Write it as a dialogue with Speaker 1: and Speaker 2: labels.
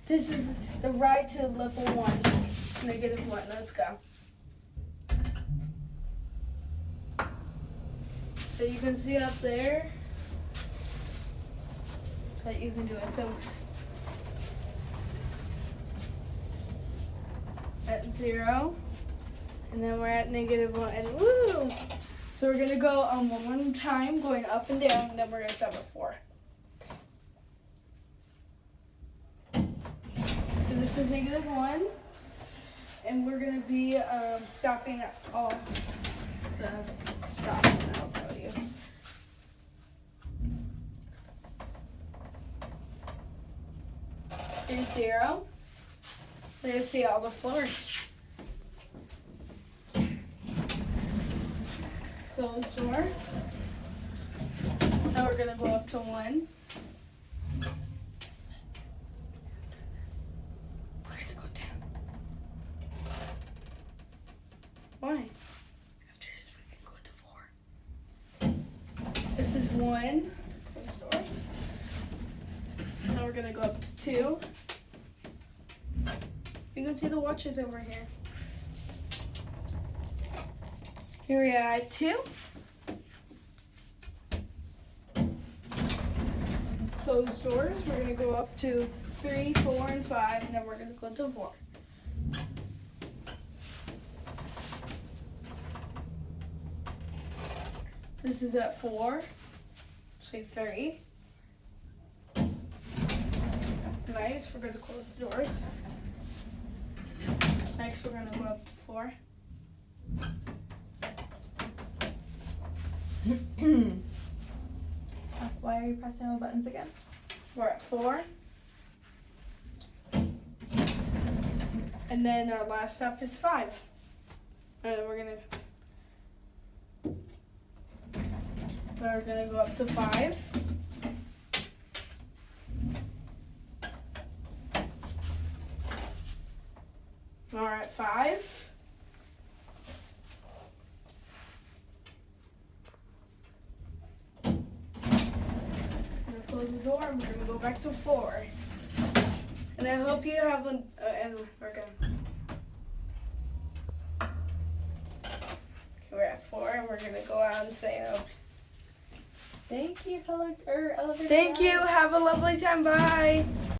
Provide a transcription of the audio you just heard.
Speaker 1: This is the ride to level 1. -1. Let's go. So you can see up there that you can do it. So at 0, and then we're at -1, and woo! So we're gonna go one more time, going up and down, and then we're gonna stop at 4. So this is -1, and we're gonna be stopping at all the stops. I'll tell you. Here's 0. We're gonna see all the floors. Closed door. Now we're gonna go up to 1. We're gonna go down. Why? After this, we can go to 4. This is 1. Closed doors. Now we're gonna go up to 2. You can see the watches over here. Here we are at 2. Closed doors. We're gonna go up to 3, 4, and 5, and then we're gonna go to 4. This is at 4. Say 3. Nice. We're gonna close the doors. Next, we're gonna go up to 4.
Speaker 2: Why are you pressing all the buttons again?
Speaker 1: We're at 4. And then our last stop is 5. And we're gonna go up to 5. We're at 5. Close the door, and we're gonna go back to 4. And I hope you have and we're gonna. Okay, we're at 4, and we're gonna go out and say, "Oh,
Speaker 2: Thank you, elevator.
Speaker 1: thank you. Have a lovely time. Bye."